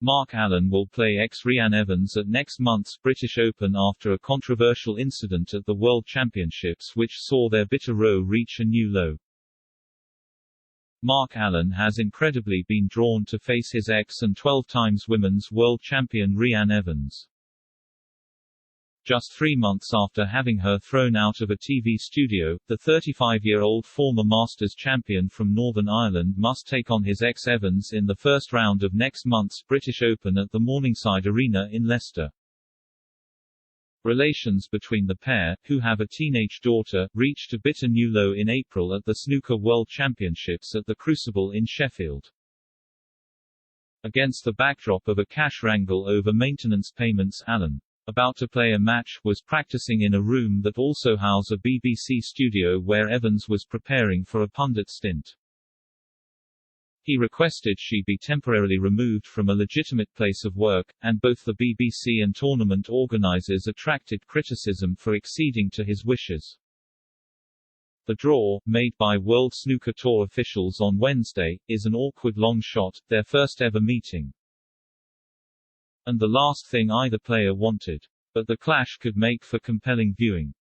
Mark Allen will play ex-Reanne Evans at next month's British Open after a controversial incident at the World Championships which saw their bitter row reach a new low. Mark Allen has incredibly been drawn to face his ex and 12 times women's world champion Reanne Evans. Just 3 months after having her thrown out of a TV studio, the 35-year-old former Masters champion from Northern Ireland must take on his ex Evans in the first round of next month's British Open at the Morningside Arena in Leicester. Relations between the pair, who have a teenage daughter, reached a bitter new low in April at the Snooker World Championships at the Crucible in Sheffield. Against the backdrop of a cash wrangle over maintenance payments, Allen, about to play a match, was practicing in a room that also housed a BBC studio where Evans was preparing for a pundit stint. He requested she be temporarily removed from a legitimate place of work, and both the BBC and tournament organisers attracted criticism for acceding to his wishes. The draw, made by World Snooker Tour officials on Wednesday, is an awkward long shot, their first ever meeting. And the last thing either player wanted. But the clash could make for compelling viewing.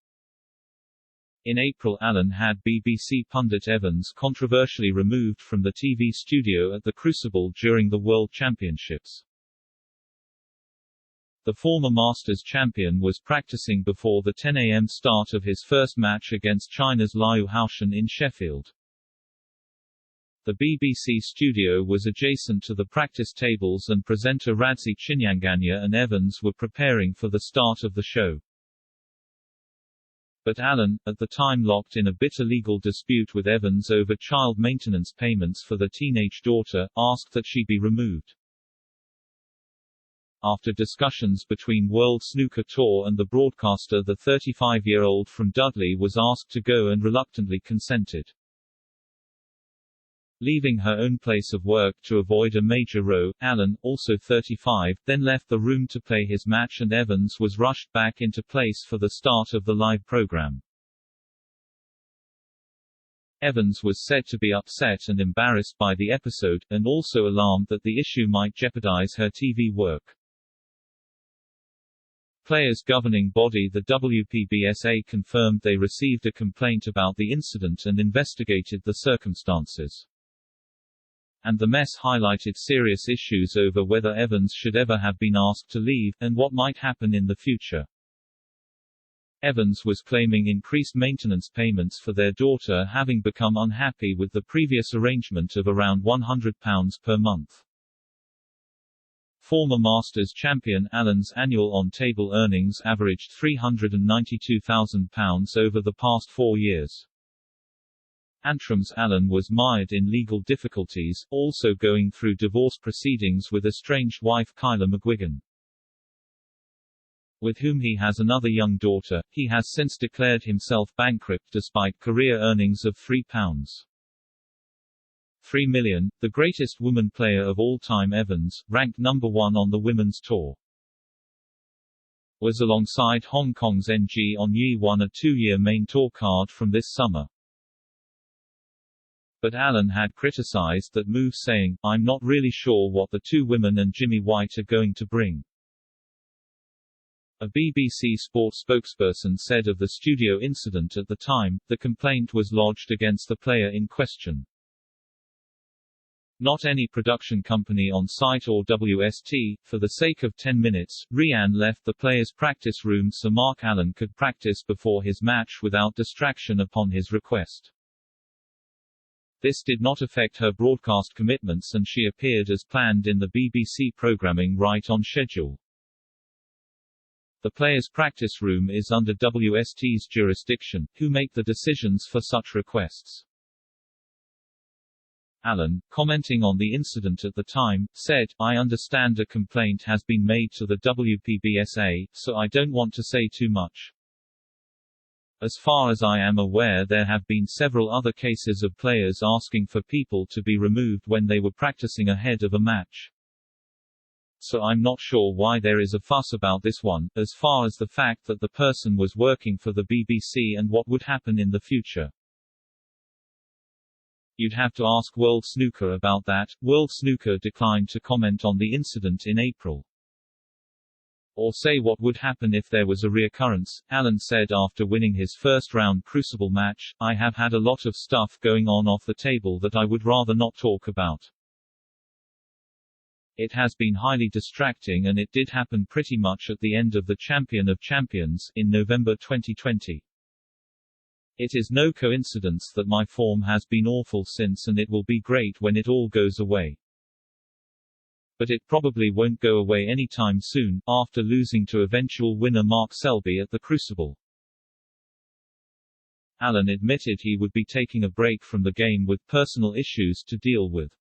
In April, Allen had BBC pundit Evans controversially removed from the TV studio at the Crucible during the World Championships. The former Masters champion was practicing before the 10 a.m. start of his first match against China's Liu Haoshan in Sheffield. The BBC studio was adjacent to the practice tables and presenter Radzi Chinyanganya and Evans were preparing for the start of the show. But Allen, at the time locked in a bitter legal dispute with Evans over child maintenance payments for the teenage daughter, asked that she be removed. After discussions between World Snooker Tour and the broadcaster, the 35-year-old from Dudley was asked to go and reluctantly consented. Leaving her own place of work to avoid a major row, Allen, also 35, then left the room to play his match and Evans was rushed back into place for the start of the live program. Evans was said to be upset and embarrassed by the episode, and also alarmed that the issue might jeopardize her TV work. Players' governing body the WPBSA confirmed they received a complaint about the incident and investigated the circumstances. And the mess highlighted serious issues over whether Evans should ever have been asked to leave, and what might happen in the future. Evans was claiming increased maintenance payments for their daughter, having become unhappy with the previous arrangement of around £100 per month. Former Masters champion Allen's annual on-table earnings averaged £392,000 over the past 4 years. Antrams Allen was mired in legal difficulties, also going through divorce proceedings with estranged wife Kyla McGuigan, with whom he has another young daughter. He has since declared himself bankrupt despite career earnings of £3.3 million. The greatest woman player of all time, Evans, ranked number 1 on the women's tour, was alongside Hong Kong's Ng On-yi won a 2-year main tour card from this summer. But Allen had criticized that move, saying, "I'm not really sure what the two women and Jimmy White are going to bring." A BBC Sport spokesperson said of the studio incident at the time, the complaint was lodged against the player in question. Not any production company on site or WST. For the sake of 10 minutes, Reanne left the player's practice room so Mark Allen could practice before his match without distraction upon his request. This did not affect her broadcast commitments and she appeared as planned in the BBC programming right on schedule. The player's practice room is under WST's jurisdiction, who make the decisions for such requests. Allen, commenting on the incident at the time, said, "I understand a complaint has been made to the WPBSA, so I don't want to say too much. As far as I am aware, there have been several other cases of players asking for people to be removed when they were practicing ahead of a match. So I'm not sure why there is a fuss about this one, as far as the fact that the person was working for the BBC and what would happen in the future." You'd have to ask World Snooker about that. World Snooker declined to comment on the incident in April. Or say what would happen if there was a reoccurrence. Allen said after winning his first-round Crucible match, "I have had a lot of stuff going on off the table that I would rather not talk about. It has been highly distracting and it did happen pretty much at the end of the Champion of Champions, in November 2020. It is no coincidence that my form has been awful since and it will be great when it all goes away. But it probably won't go away anytime soon," after losing to eventual winner Mark Selby at the Crucible. Allen admitted he would be taking a break from the game with personal issues to deal with.